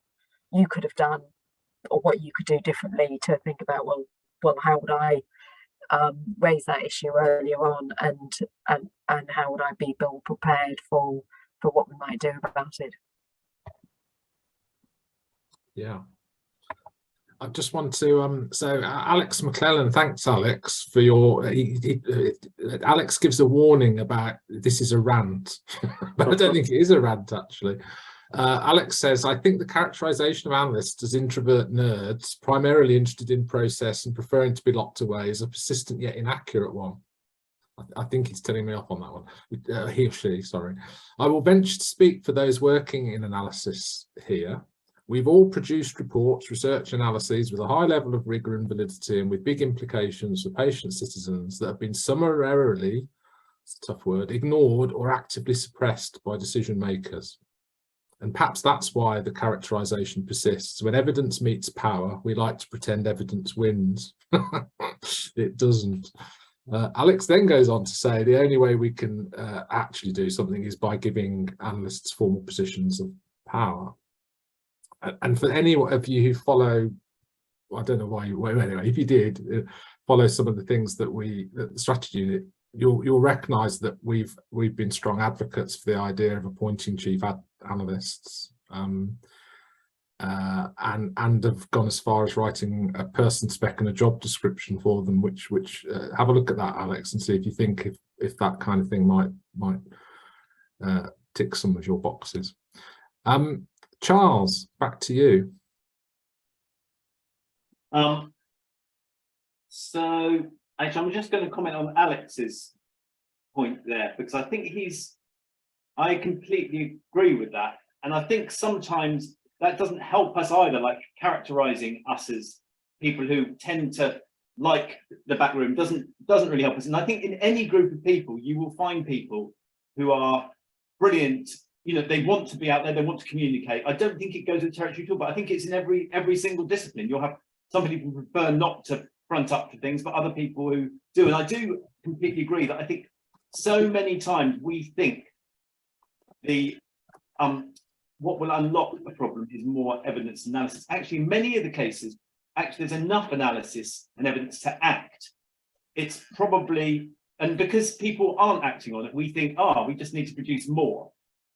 S3: you could have done or what you could do differently to think about, well, how would I raise that issue earlier on, and how would I be well prepared for what we might do about it.
S1: Yeah. I just want to so Alex McClellan, thanks Alex for your Alex gives a warning about this is a rant, but I don't think it is a rant actually. Alex says, I think the characterization of analysts as introvert nerds primarily interested in process and preferring to be locked away is a persistent yet inaccurate one. I think he's telling me off on that one. He or she, sorry. I will venture to speak for those working in analysis here. We've all produced reports, research analyses with a high level of rigor and validity and with big implications for patient citizens that have been summarily, it's a tough word, ignored or actively suppressed by decision makers. And perhaps that's why the characterization persists. When evidence meets power, we like to pretend evidence wins. It doesn't. Alex then goes on to say the only way we can actually do something is by giving analysts formal positions of power. And for any of you who follow, I don't know why you, well, anyway, if you did follow some of the things that the strategy unit, you'll recognise that we've been strong advocates for the idea of appointing chief analysts, and have gone as far as writing a person spec and a job description for them, which have a look at that, Alex, and see if you think if that kind of thing might tick some of your boxes. Charles, back to you.
S4: So actually, I'm just going to comment on Alex's point there, because I think I completely agree with that. And I think sometimes that doesn't help us either, like characterizing us as people who tend to like the back room doesn't really help us. And I think in any group of people, you will find people who are brilliant. You know, they want to be out there, they want to communicate. I don't think it goes with territory at all, but I think it's in every single discipline. You'll have some people who prefer not to front up to things, but other people who do. And I do completely agree that I think so many times we think what will unlock a problem is more evidence analysis. Actually, in many of the cases, there's enough analysis and evidence to act. It's probably, and because people aren't acting on it, we think, we just need to produce more.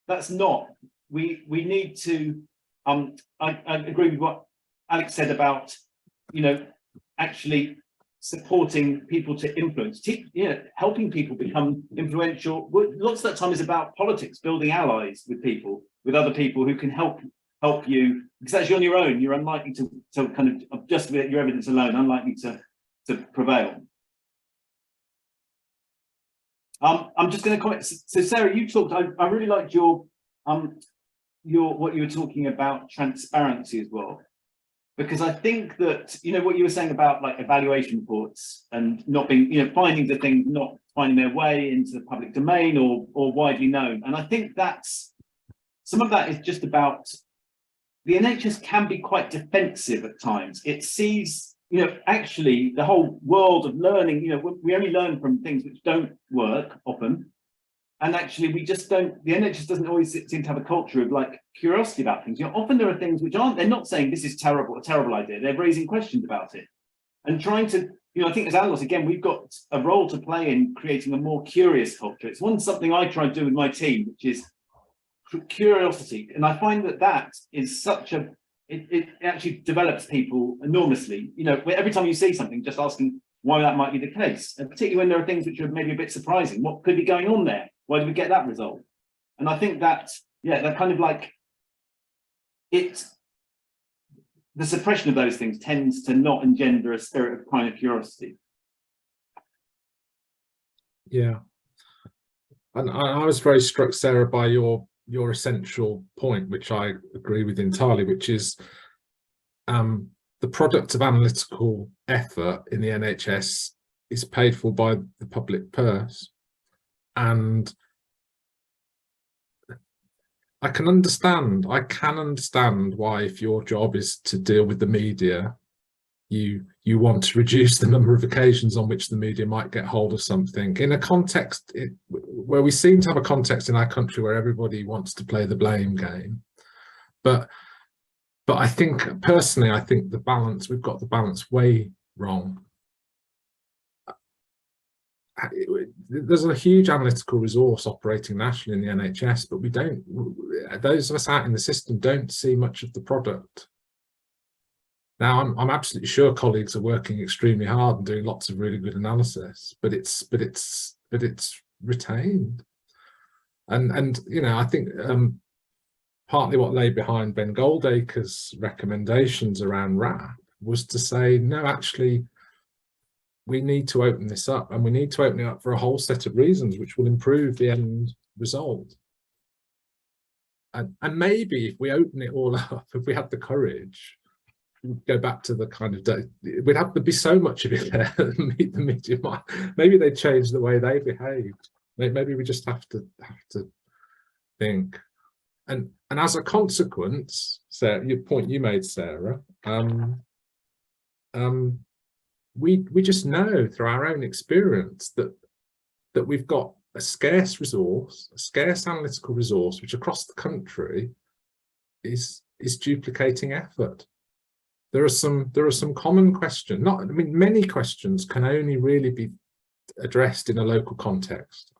S4: That's not. We need to. I agree with what Alex said about, actually supporting people to influence, helping people become influential. Lots of that time is about politics, building allies with people, with other people who can help you, because actually on your own, you're unlikely to kind of just with your evidence alone, unlikely to prevail. I'm just going to comment. So Sarah, you talked. I really liked your what you were talking about, transparency as well, because I think that what you were saying about like evaluation reports and not being findings of things not finding their way into the public domain or widely known, and I think that's some of that is just about the NHS can be quite defensive at times. It sees, actually the whole world of learning, we only learn from things which don't work often. And actually we just don't, the NHS doesn't always seem to have a culture of like curiosity about things. Often there are things which they're not saying this is terrible, a terrible idea. They're raising questions about it and trying to, I think as analysts, again, we've got a role to play in creating a more curious culture. It's something I try to do with my team, which is curiosity. And I find that is such a, it actually develops people enormously. Every time you see something, just asking why that might be the case, and particularly when there are things which are maybe a bit surprising. What could be going on there? Why did we get that result? And I think that, that kind of like the suppression of those things tends to not engender a spirit of kind of curiosity. Yeah.
S1: And I was very struck, Sarah, by your essential point, which I agree with entirely, which is the product of analytical effort in the NHS is paid for by the public purse. And I can understand why, if your job is to deal with the media, you want to reduce the number of occasions on which the media might get hold of something in a context where we seem to have a context in our country where everybody wants to play the blame game. But I think personally, we've got the balance way wrong. There's a huge analytical resource operating nationally in the NHS, but those of us out in the system don't see much of the product. Now, I'm absolutely sure colleagues are working extremely hard and doing lots of really good analysis, but it's retained. And I think partly what lay behind Ben Goldacre's recommendations around RAP was to say, no, actually, we need to open this up, and we need to open it up for a whole set of reasons which will improve the end result. And maybe if we open it all up, if we had the courage, we'd go back to the kind of, we'd have to be so much of it there that the media might, maybe they change the way they behaved. Maybe we just have to think. And as a consequence, Sarah, your point you made, Sarah, we just know through our own experience that we've got a scarce resource, a scarce analytical resource, which across the country is duplicating effort. there are some common questions. I mean, many questions can only really be addressed in a local context.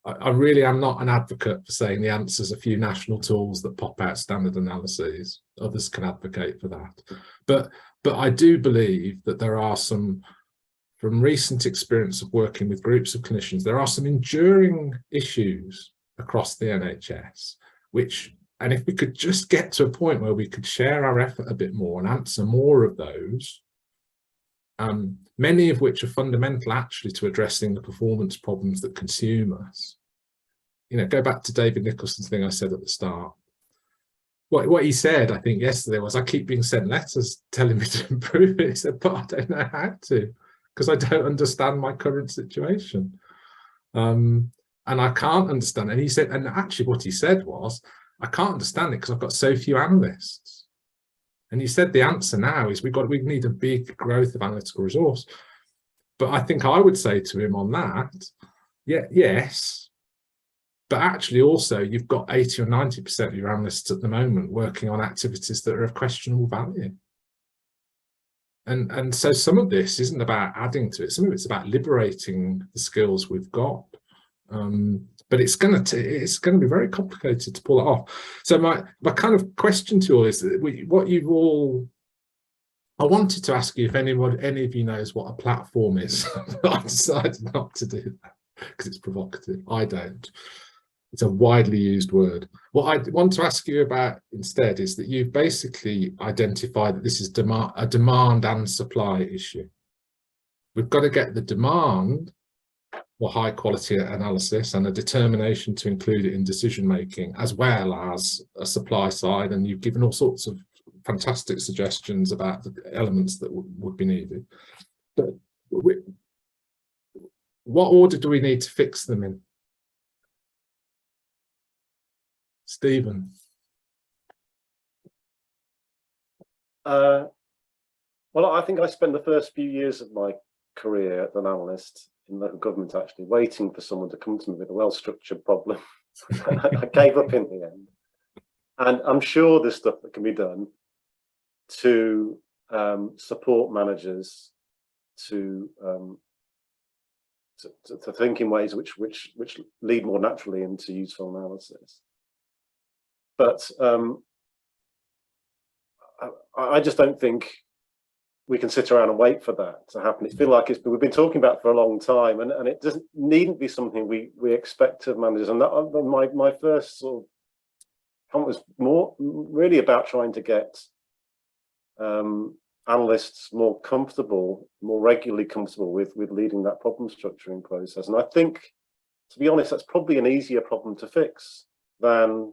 S1: I really am not an advocate for saying the answer's a few national tools that pop out standard analyses. Others can advocate for that. But I do believe that there are some, from recent experience of working with groups of clinicians, there are some enduring issues across the NHS, and if we could just get to a point where we could share our effort a bit more and answer more of those, many of which are fundamental actually to addressing the performance problems that consume us. You know, go back to David Nicholson's thing I said at the start. What he said, I think, yesterday was, I keep being sent letters telling me to improve it. He said, but I don't know how to, because I don't understand my current situation. And I can't understand it. And he said, and actually what he said was, I can't understand it because I've got so few analysts. And he said the answer now is we need a big growth of analytical resource. But I think I would say to him on that, yes, but actually also you've got 80 or 90% of your analysts at the moment working on activities that are of questionable value. And so some of this isn't about adding to it. Some of it's about liberating the skills we've got. But it's going to be very complicated to pull it off. So my kind of question to you all is that I wanted to ask you if any of you knows what a platform is. But I decided not to do that because it's provocative. I don't. It's a widely used word. What I want to ask you about instead is that you've basically identified that this is a demand and supply issue. We've got to get the demand or high quality analysis and a determination to include it in decision making, as well as a supply side, and you've given all sorts of fantastic suggestions about the elements that would be needed. But what order do we need to fix them in? Stephen.
S2: Well, I think I spent the first few years of my career as an analyst in local government actually waiting for someone to come to me with a well-structured problem. I gave up in the end. And I'm sure there's stuff that can be done to support managers to think in ways which lead more naturally into useful analysis. But I just don't think we can sit around and wait for that to happen. It's been like we've been talking about for a long time, and it needn't be something we expect of managers. And that, my first sort of comment was more really about trying to get analysts more regularly comfortable with leading that problem structuring process. And I think, to be honest, that's probably an easier problem to fix than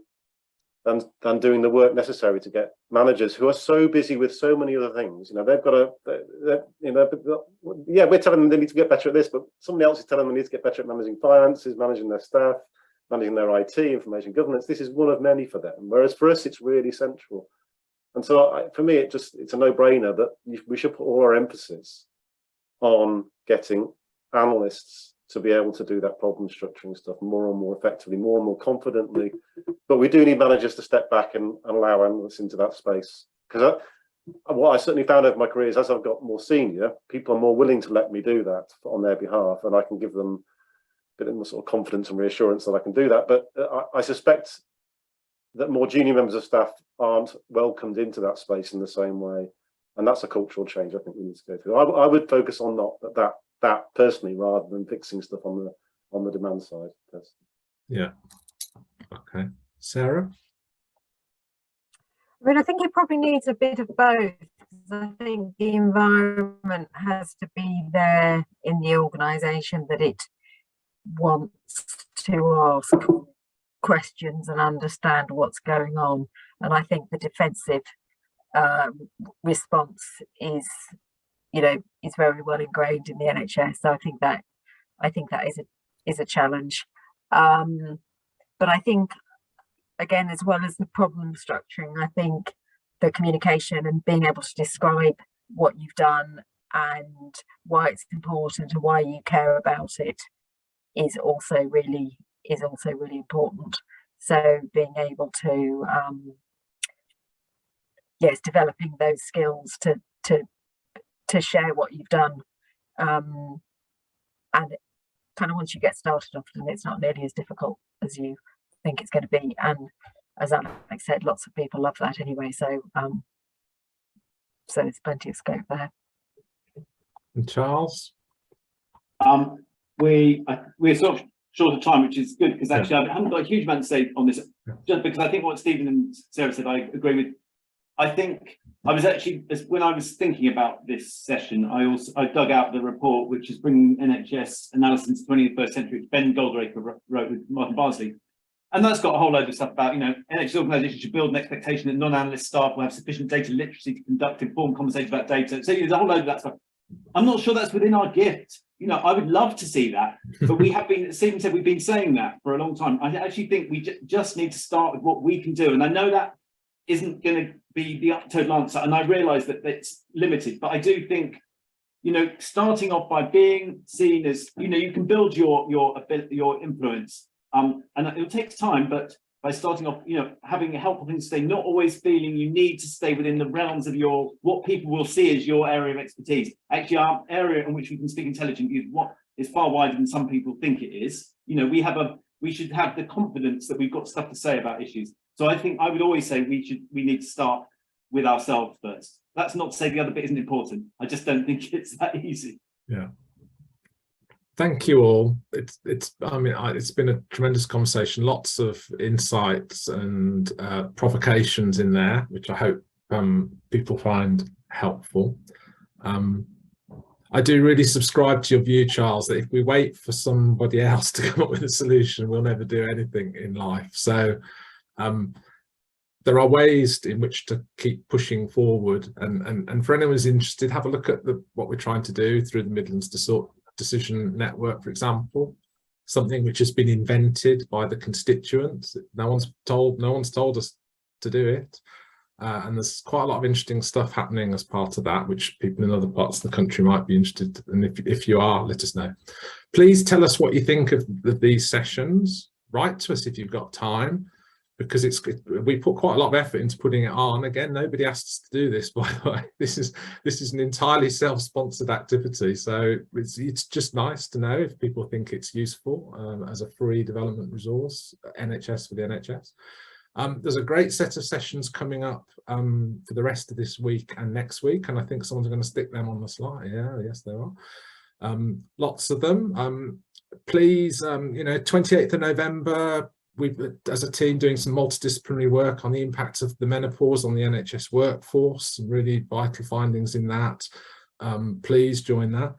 S2: doing the work necessary to get managers who are so busy with so many other things. You know, they've got we're telling them they need to get better at this, but somebody else is telling them they need to get better at managing finances, managing their staff, managing their IT, information governance. This is one of many for them. Whereas for us, it's really central. And so for me, it's a no-brainer that we should put all our emphasis on getting analysts to be able to do that problem structuring stuff more and more effectively, more and more confidently. But we do need managers to step back and allow analysts into that space. Because what I certainly found over my career is, as I've got more senior, people are more willing to let me do that on their behalf, and I can give them a bit more sort of confidence and reassurance that I can do that. But I suspect that more junior members of staff aren't welcomed into that space in the same way. And that's a cultural change I think we need to go through. I would focus on that personally, rather than fixing stuff on the demand side.
S1: Yeah. Okay. Sarah?
S3: I mean, I think it probably needs a bit of both. I think the environment has to be there in the organisation that it wants to ask questions and understand what's going on. And I think the defensive response is very well ingrained in the NHS. So I think that is a challenge. But I think, again, as well as the problem structuring, I think the communication and being able to describe what you've done and why it's important and why you care about it is also really important. So being able to yes, developing those skills to share what you've done, and kind of once you get started, often it's not nearly as difficult as you think it's going to be. And as Alex said, lots of people love that anyway. So so there's plenty of scope there.
S1: And Charles?
S4: We're sort of short of time, which is good, because actually I haven't got a huge amount to say on this, just because I think what Stephen and Sarah said, I agree with. I think I was actually, when I was thinking about this session, I dug out the report, which is bringing NHS analysis into the 21st century, which Ben Goldraker wrote with Martin Barnsley. And that's got a whole load of stuff about, NHS organisations should build an expectation that non-analyst staff will have sufficient data literacy to conduct informed conversations about data. So there's a whole load of that stuff. I'm not sure that's within our gift. I would love to see that, but we have been, Stephen said, we've been saying that for a long time. I actually think we just need to start with what we can do. And I know that isn't going to be the total answer. And I realise that it's limited, but I do think, starting off by being seen as, you can build your influence. And it takes time, but by starting off, having a helpful thing to say, not always feeling you need to stay within the realms of what people will see as your area of expertise. Actually, our area in which we can speak intelligently is far wider than some people think it is. We should have the confidence that we've got stuff to say about issues. So I think I would always say we need to start with ourselves first. That's not to say the other bit isn't important. I just don't think it's that easy.
S1: Yeah. Thank you all. It's been a tremendous conversation, lots of insights and provocations in there, which I hope people find helpful. I do really subscribe to your view, Charles, that if we wait for somebody else to come up with a solution, we'll never do anything in life. So there are ways in which to keep pushing forward, and for anyone who's interested, have a look at what we're trying to do through the Midlands Decision Network, for example, something which has been invented by the constituents. No one's told us to do it, and there's quite a lot of interesting stuff happening as part of that, which people in other parts of the country might be interested in. And if you are, let us know. Please tell us what you think of these sessions. Write to us if you've got time, because we put quite a lot of effort into putting it on. Again, nobody asked us to do this, by the way. This is an entirely self-sponsored activity, so it's just nice to know if people think it's useful as a free development resource, NHS for the NHS. There's a great set of sessions coming up for the rest of this week and next week, and I think someone's going to stick them on the slide. Yeah, yes, there are lots of them. Please, 28th of November. We've, as a team, doing some multidisciplinary work on the impact of the menopause on the NHS workforce, some really vital findings in that. Please join that.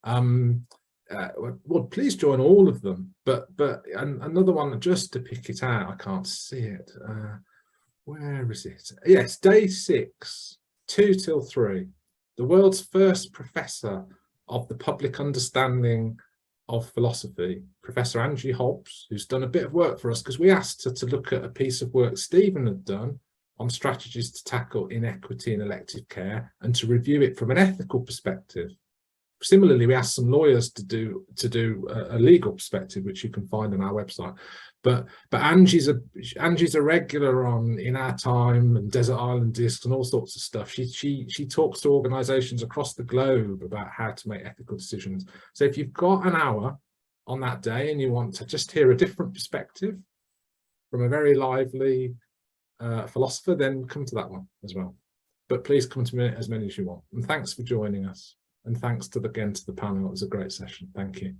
S1: Well, please join all of them. But another one, just to pick it out, I can't see it. Where is it? Yes, day 6, 2 till 3. The world's first professor of the public understanding of philosophy, Professor Angie Hobbs, who's done a bit of work for us, because we asked her to look at a piece of work Stephen had done on strategies to tackle inequity in elective care and to review it from an ethical perspective. Similarly, we asked some lawyers to do a legal perspective, which you can find on our website. But Angie's a regular on In Our Time and Desert Island Discs and all sorts of stuff. She talks to organisations across the globe about how to make ethical decisions. So if you've got an hour on that day and you want to just hear a different perspective from a very lively philosopher, then come to that one as well. But please come to me as many as you want. And thanks for joining us. And thanks again to the panel. It was a great session. Thank you.